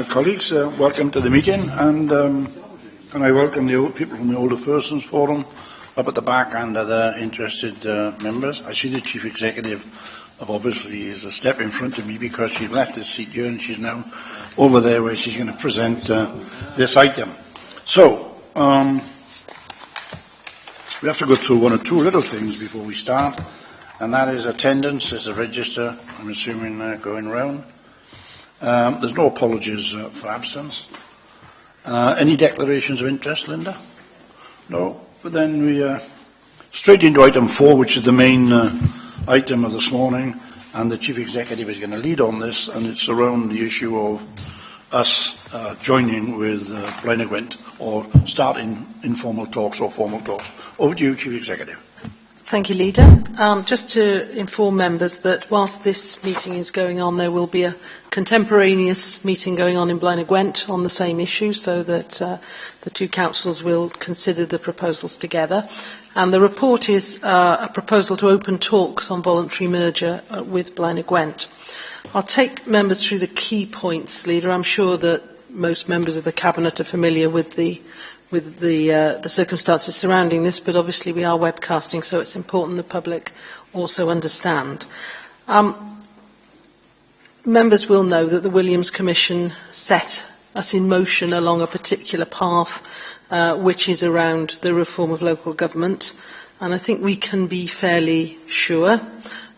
Colleagues, welcome to the meeting, and I welcome the people from the Older Persons Forum up at the back and other interested members. I see the Chief Executive obviously is a step in front of me because she's left this seat here and she's now over there where she's going to present this item. So, we have to go through one or two little things before we start, and that is attendance. There's a register, I'm assuming, going round. There's no apologies for absence. Any declarations of interest, Linda? No. But then we straight into item 4, which is the main item of this morning, and the Chief Executive is going to lead on this, and it's around the issue of us joining with Blaenau Gwent or starting informal talks or formal talks. Over to you, Chief Executive. Thank you, Leader. Just to inform members that whilst this meeting is going on, there will be a contemporaneous meeting going on in Blaenau Gwent on the same issue, so that the two councils will consider the proposals together. And the report is a proposal to open talks on voluntary merger with Blaenau Gwent. I'll take members through the key points, Leader. I'm sure that most members of the Cabinet are familiar with the circumstances surrounding this, but obviously we are webcasting, so it's important the public also understand. Members will know that the Williams Commission set us in motion along a particular path, which is around the reform of local government, and I think we can be fairly sure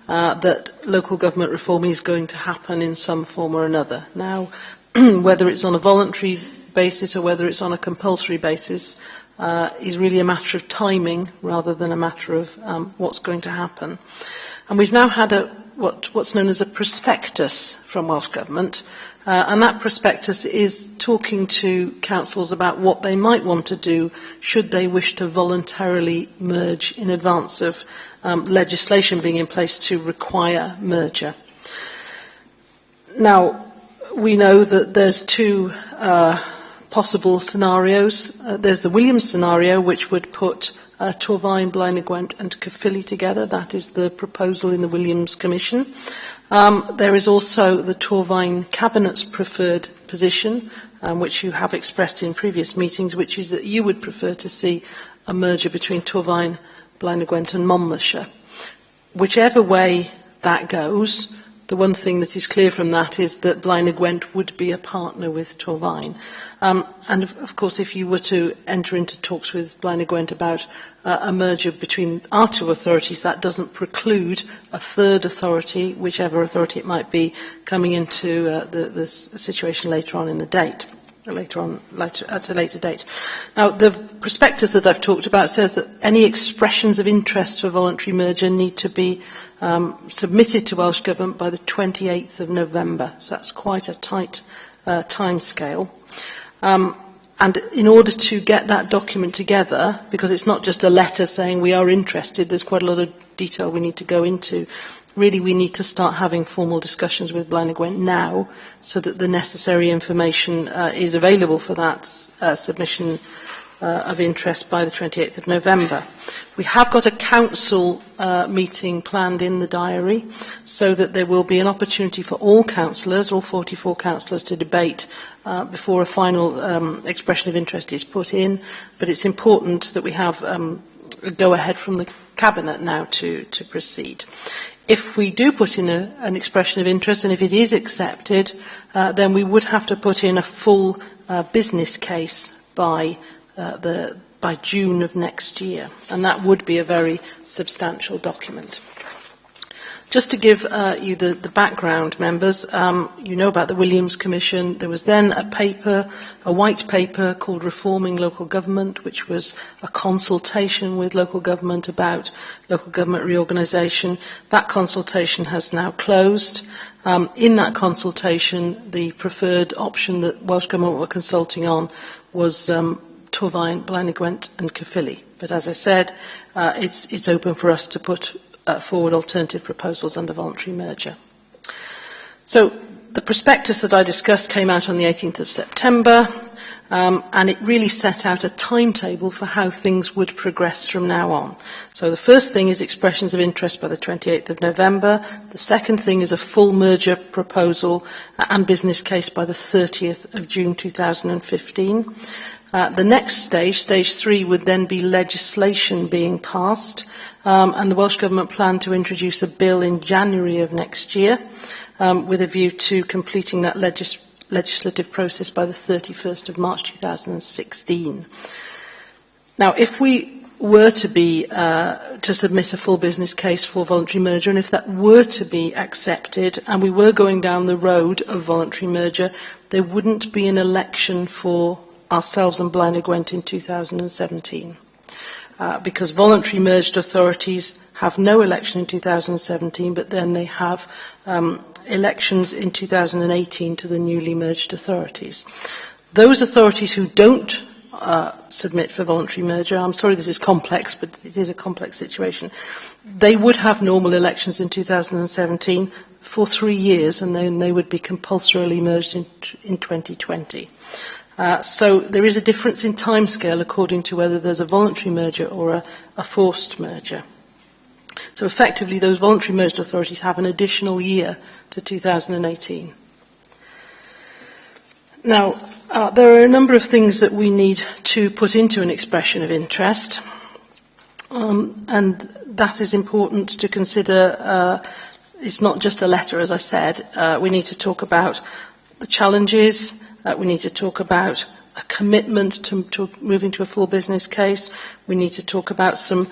that local government reform is going to happen in some form or another. Now, whether it's on a voluntary basis or whether it's on a compulsory basis is really a matter of timing rather than a matter of what's going to happen. And we've now had what's known as a prospectus from Welsh Government, and that prospectus is talking to councils about what they might want to do should they wish to voluntarily merge in advance of legislation being in place to require merger. Now, we know that there's two possible scenarios. There's the Williams scenario, which would put Torfaen, Blaenau Gwent and Caerphilly together. That is the proposal in the Williams Commission. There is also the Torfaen Cabinet's preferred position, which you have expressed in previous meetings, which is that you would prefer to see a merger between Torfaen, Blaenau Gwent and Monmouthshire. Whichever way that goes, the one thing that is clear from that is that Blaenau Gwent would be a partner with Torfaen. And of course, if you were to enter into talks with Blaenau Gwent about a merger between our two authorities, that doesn't preclude a third authority, whichever authority it might be, coming into the situation later on in the date. At a later date. Now, the prospectus that I've talked about says that any expressions of interest for voluntary merger need to be submitted to Welsh Government by the 28th of November. So that's quite a tight timescale. And in order to get that document together, because it's not just a letter saying we are interested, there's quite a lot of detail we need to go into. Really, we need to start having formal discussions with Blaenau Gwent now so that the necessary information is available for that submission of interest by the 28th of November. We have got a council meeting planned in the diary so that there will be an opportunity for all councillors, all 44 councillors, to debate before a final expression of interest is put in. But it's important that we have a go-ahead from the Cabinet now to proceed. If we do put in an expression of interest, and if it is accepted, then we would have to put in a full business case by June of next year, and that would be a very substantial document. Just to give you the background, members, you know about the Williams Commission. There was then a white paper called Reforming Local Government, which was a consultation with local government about local government reorganisation. That consultation has now closed. In that consultation, the preferred option that Welsh Government were consulting on was Torfaen, Blaenau Gwent and Caerphilly. But as I said, it's open for us to put forward alternative proposals under voluntary merger. So the prospectus that I discussed came out on the 18th of September. and it really set out a timetable for how things would progress from now on. So the first thing is expressions of interest by the 28th of November. The second thing is a full merger proposal and business case by the 30th of June 2015. The next stage, stage 3, would then be legislation being passed, and the Welsh Government planned to introduce a bill in January of next year, with a view to completing that legislative process by the 31st of March 2016. Now, if we were to be to submit a full business case for voluntary merger, and if that were to be accepted, and we were going down the road of voluntary merger, there wouldn't be an election for ourselves and Blaenau Gwent in 2017. Because voluntary merged authorities have no election in 2017, but then they have elections in 2018 to the newly merged authorities. Those authorities who don't submit for voluntary merger, I'm sorry this is complex, but it is a complex situation, they would have normal elections in 2017 for 3 years, and then they would be compulsorily merged in 2020. So there is a difference in timescale according to whether there's a voluntary merger or a forced merger. So effectively, those voluntary merged authorities have an additional year to 2018. Now, there are a number of things that we need to put into an expression of interest, and that is important to consider. It's not just a letter, as I said. We need to talk about the challenges. We need to talk about a commitment to moving to a full business case. We need to talk about some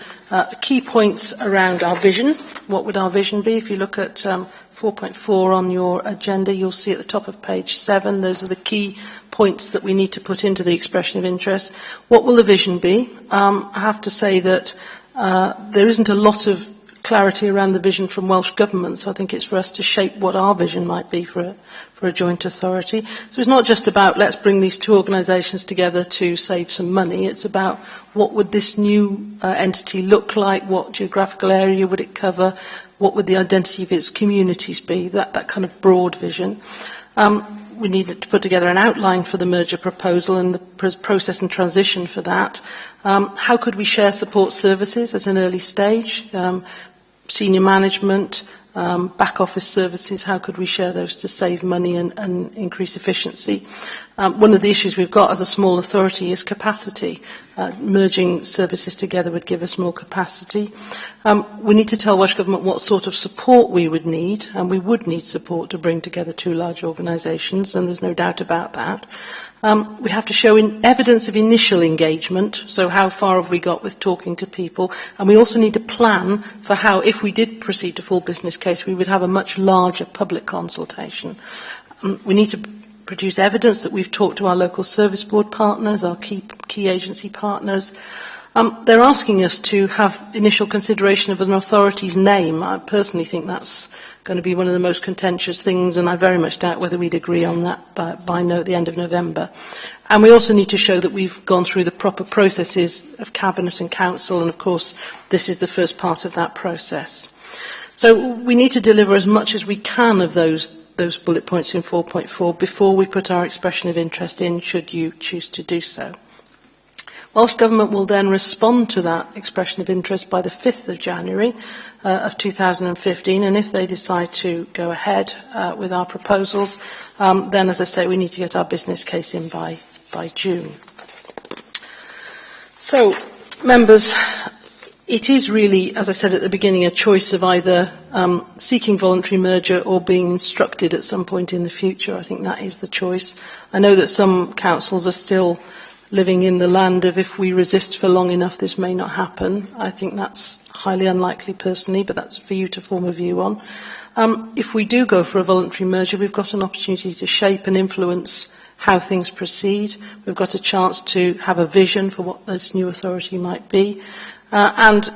key points around our vision. What would our vision be? If you look at 4.4 on your agenda, you'll see at the top of page 7, those are the key points that we need to put into the expression of interest. What will the vision be? I have to say that there isn't a lot of clarity around the vision from Welsh Government, so I think it's for us to shape what our vision might be for a joint authority. So it's not just about let's bring these two organisations together to save some money, it's about what would this new entity look like, what geographical area would it cover, what would the identity of its communities be, that kind of broad vision. We need to put together an outline for the merger proposal and the process and transition for that. How could we share support services at an early stage? Senior management, back office services, how could we share those to save money and increase efficiency? One of the issues we've got as a small authority is capacity. Merging services together would give us more capacity. We need to tell Welsh Government what sort of support we would need, and we would need support to bring together two large organisations, and there's no doubt about that. We have to show evidence of initial engagement, so how far have we got with talking to people, and we also need to plan for how, if we did proceed to full business case, we would have a much larger public consultation. We need to produce evidence that we've talked to our local service board partners, our key agency partners. They're asking us to have initial consideration of an authority's name. I personally think that's going to be one of the most contentious things, and I very much doubt whether we'd agree on that by the end of November. And we also need to show that we've gone through the proper processes of Cabinet and Council, and of course this is the first part of that process. So we need to deliver as much as we can of those bullet points in 4.4 before we put our expression of interest in, should you choose to do so. Welsh Government will then respond to that expression of interest by the 5th of January of 2015, and if they decide to go ahead with our proposals, then, as I say, we need to get our business case in by June. So, members, it is really, as I said at the beginning, a choice of either seeking voluntary merger or being instructed at some point in the future. I think that is the choice. I know that some councils are still living in the land of if we resist for long enough, this may not happen. I think that's highly unlikely personally, but that's for you to form a view on. If we do go for a voluntary merger, we've got an opportunity to shape and influence how things proceed. We've got a chance to have a vision for what this new authority might be. And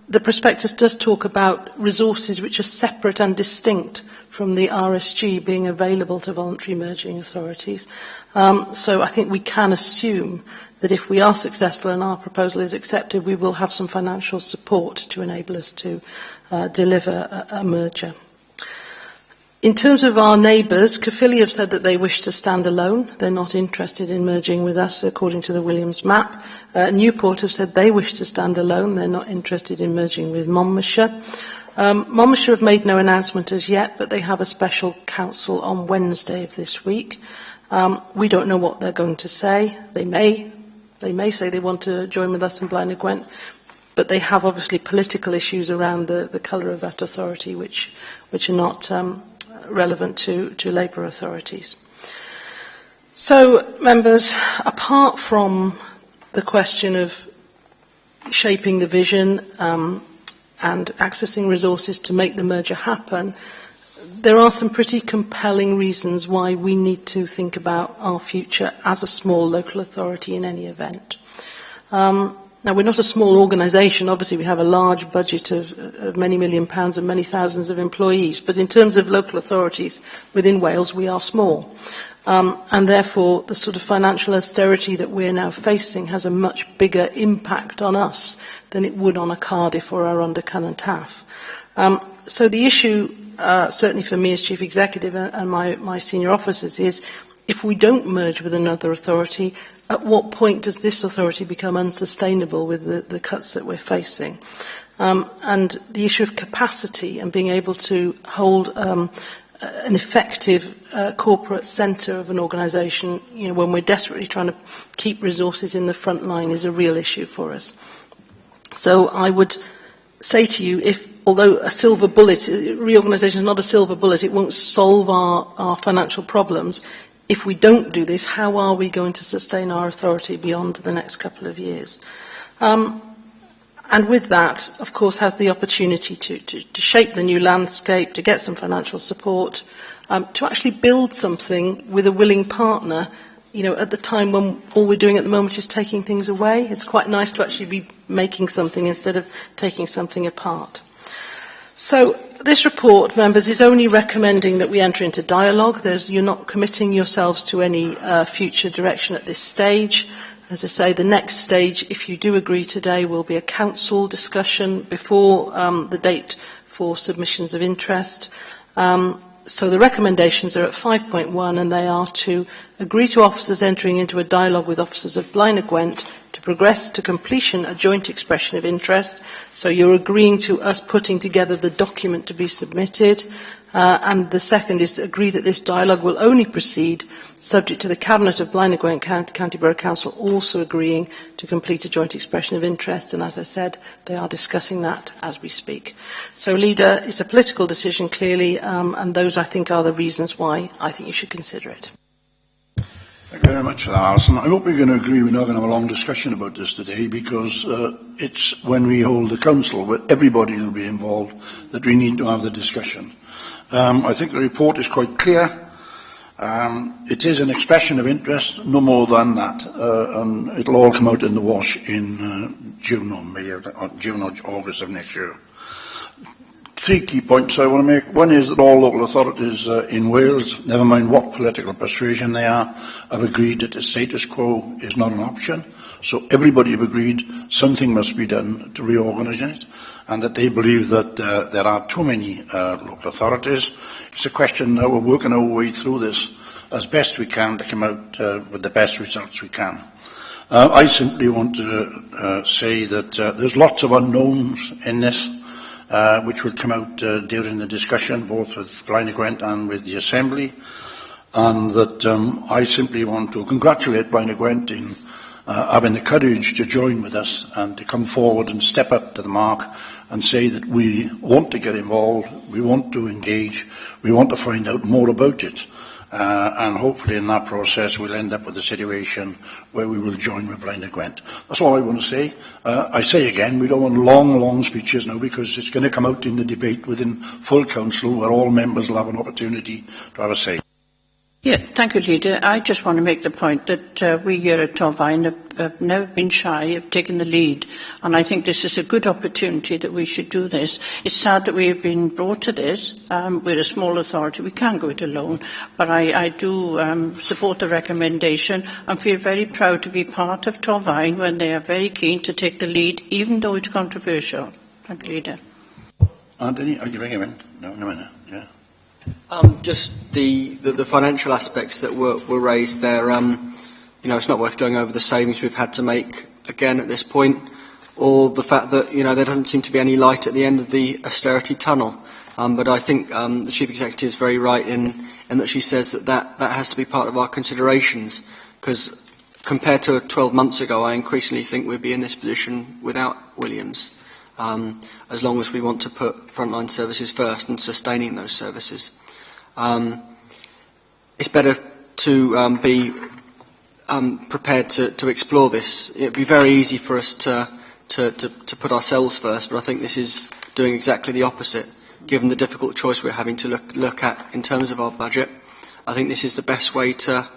the prospectus does talk about resources which are separate and distinct from the RSG being available to voluntary merging authorities. So I think we can assume that if we are successful and our proposal is accepted, we will have some financial support to enable us to deliver a merger. In terms of our neighbours, Caerphilly have said that they wish to stand alone. They're not interested in merging with us, according to the Williams map. Newport have said they wish to stand alone. They're not interested in merging with Monmouthshire. Monmouthshire have made no announcement as yet, but they have a special council on Wednesday of this week. We don't know what they're going to say. They may say they want to join with us in Blaenau Gwent, but they have obviously political issues around the colour of that authority, which are not relevant to Labour authorities. So, members, apart from the question of shaping the vision and accessing resources to make the merger happen, there are some pretty compelling reasons why we need to think about our future as a small local authority in any event. Now, we're not a small organisation. Obviously, we have a large budget of many £million and many thousands of employees. But in terms of local authorities within Wales, we are small. And therefore, the sort of financial austerity that we're now facing has a much bigger impact on us than it would on a Cardiff or a Rhondda and Taff. So the issue, certainly for me as Chief Executive and my senior officers, is if we don't merge with another authority, at what point does this authority become unsustainable with the cuts that we're facing? And the issue of capacity and being able to hold an effective corporate centre of an organisation, when we're desperately trying to keep resources in the front line, is a real issue for us. So I would say to you, although a silver bullet, reorganisation is not a silver bullet, it won't solve our financial problems. If we don't do this, how are we going to sustain our authority beyond the next couple of years? And with that, of course, has the opportunity to shape the new landscape, to get some financial support, to actually build something with a willing partner, at the time when all we're doing at the moment is taking things away. It's quite nice to actually be making something instead of taking something apart. So this report, members, is only recommending that we enter into dialogue. You're not committing yourselves to any future direction at this stage. As I say, the next stage, if you do agree today, will be a council discussion before the date for submissions of interest. So the recommendations are at 5.1, and they are to agree to officers entering into a dialogue with officers of Blaenau Gwent to progress to completion a joint expression of interest. So you're agreeing to us putting together the document to be submitted. And the second is to agree that this dialogue will only proceed subject to the Cabinet of Blaenau Gwent County Borough Council also agreeing to complete a joint expression of interest. And as I said, they are discussing that as we speak. So, Leader, it's a political decision, clearly, and those, I think, are the reasons why I think you should consider it. Thank you very much for that, Alison. I hope we're going to agree we're not going to have a long discussion about this today, because it's when we hold the council, where everybody will be involved, that we need to have the discussion. I think the report is quite clear. It is an expression of interest, no more than that, and it'll all come out in the wash in June or August of next year. 3 key points I want to make. One is that all local authorities in Wales, never mind what political persuasion they are, have agreed that the status quo is not an option. So everybody have agreed something must be done to reorganise it, and that they believe that there are too many local authorities. It's a question now of working our way through this as best we can to come out with the best results we can. I simply want to say that there's lots of unknowns in this, which will come out during the discussion, both with Blaenau Gwent and with the Assembly, and that I simply want to congratulate Blaenau Gwent in having the courage to join with us and to come forward and step up to the mark and say that we want to get involved, we want to engage, we want to find out more about it. And hopefully in that process we'll end up with a situation where we will join with Blaenau Gwent. That's all I want to say. I say again, we don't want long speeches now, because it's going to come out in the debate within full council where all members will have an opportunity to have a say. Yeah, thank you, Leader. I just want to make the point that we here at Torfaen have never been shy of taking the lead, and I think this is a good opportunity that we should do this. It's sad that we have been brought to this. We're a small authority, we can't go it alone, but I do support the recommendation and feel very proud to be part of Torfaen when they are very keen to take the lead, even though it's controversial. Thank you, Leader. Anthony, are you bringing him in? No, yeah. Just the financial aspects that were raised there. It's not worth going over the savings we've had to make again at this point, or the fact that there doesn't seem to be any light at the end of the austerity tunnel. But I think the Chief Executive is very right in that she says that has to be part of our considerations, because compared to 12 months ago, I increasingly think we'd be in this position without Williams, as long as we want to put frontline services first and sustaining those services. It's better to be prepared to explore this. It would be very easy for us to put ourselves first, but I think this is doing exactly the opposite, given the difficult choice we're having to look at in terms of our budget. I think this is the best way to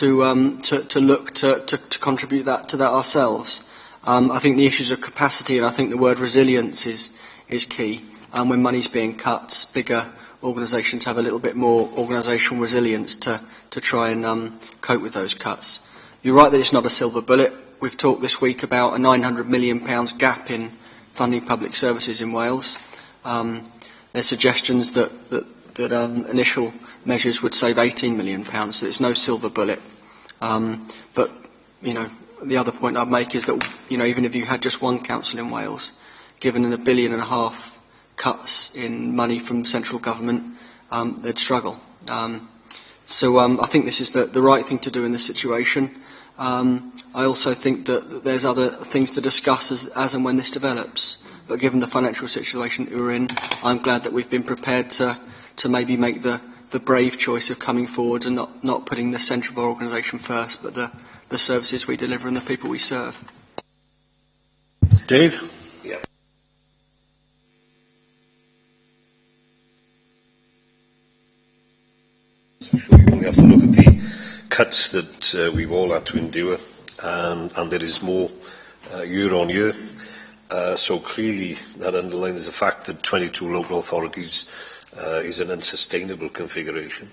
look to contribute to that ourselves. I think the issues of capacity, and I think the word resilience is key. When money's being cut, bigger organisations have a little bit more organisational resilience to try and cope with those cuts. You're right that it's not a silver bullet. We've talked this week about a £900 million gap in funding public services in Wales. There's suggestions that initial measures would save £18 million, so it's no silver bullet. But the other point I'd make is that even if you had just one council in Wales, given £1.5 billion cuts in money from central government, they'd struggle. So I think this is the right thing to do in this situation. I also think that there's other things to discuss as and when this develops. But given the financial situation that we're in, I'm glad that we've been prepared to maybe make the brave choice of coming forward and not putting the centre of our organisation first, but the services we deliver and the people we serve. Dave? Yeah. We have to look at the cuts that we've all had to endure, and there is more year on year. So clearly that underlines the fact that 22 local authorities is an unsustainable configuration.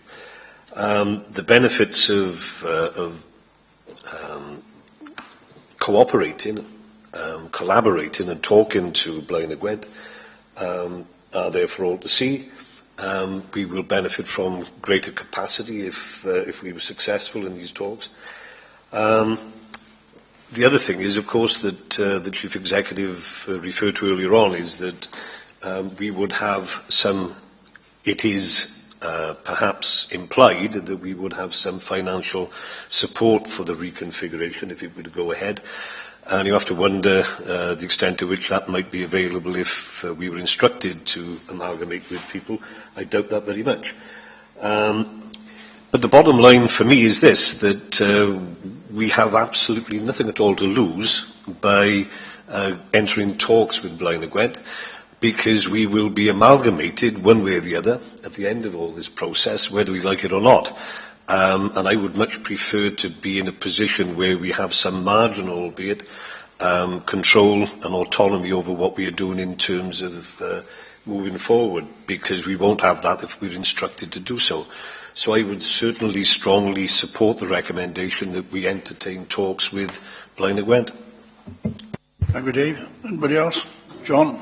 The benefits of cooperating, collaborating and talking to Blaenau Gwent are there for all to see. We will benefit from greater capacity if we were successful in these talks. The other thing is, of course, that the Chief Executive referred to earlier on is that we would have some, it is perhaps implied that we would have some financial support for the reconfiguration if it were to go ahead. And you have to wonder the extent to which that might be available if we were instructed to amalgamate with people. I doubt that very much. But the bottom line for me is this, that we have absolutely nothing at all to lose by entering talks with Blaenau Gwent, because we will be amalgamated one way or the other at the end of all this process, whether we like it or not. And I would much prefer to be in a position where we have some marginal, albeit, control and autonomy over what we are doing in terms of moving forward, because we won't have that if we're instructed to do so. So I would certainly strongly support the recommendation that we entertain talks with Blaenau Gwent. Thank you, Dave. Anybody else? John?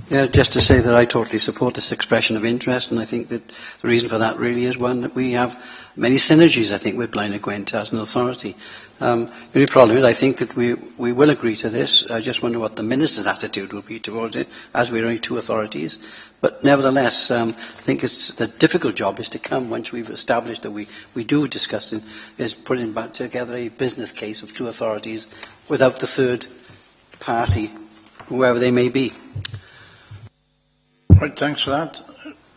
Yeah, just to say that I totally support this expression of interest, and I think that the reason for that really is one that we have many synergies, I think, with Blaenau Gwent as an authority. The only problem is I think that we will agree to this. I just wonder what the Minister's attitude will be towards it, as we're only two authorities. But nevertheless, I think the difficult job is to come once we've established that we do discuss it, is putting back together a business case of two authorities without the third party, whoever they may be. Right, thanks for that.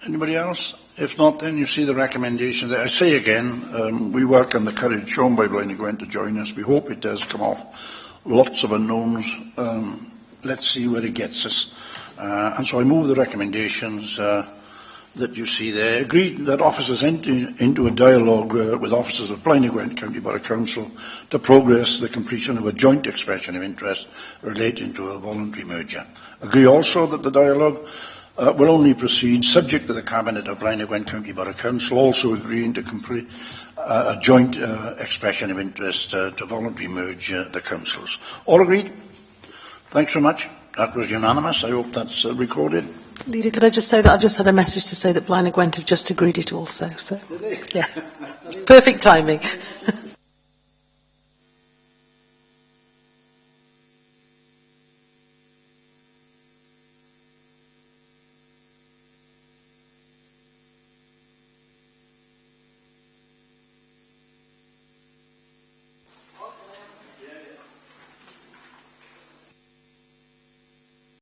Anybody else? If not, then you see the recommendation there. I say again, we welcome the courage shown by Blaenau Gwent to join us. We hope it does come off. Lots of unknowns. Let's see where it gets us. And so I move the recommendations that you see there. Agreed that officers enter into a dialogue with officers of Blaenau Gwent County Borough Council to progress the completion of a joint expression of interest relating to a voluntary merger. Agree also that the dialogue will only proceed subject to the Cabinet of Blaenau Gwent County Borough Council also agreeing to complete a joint expression of interest to voluntary merge the councils. All agreed? Thanks very much. That was unanimous. I hope that's recorded. Leader, could I just say that I've just had a message to say that Blaenau Gwent have just agreed it also, so, yeah. Perfect timing.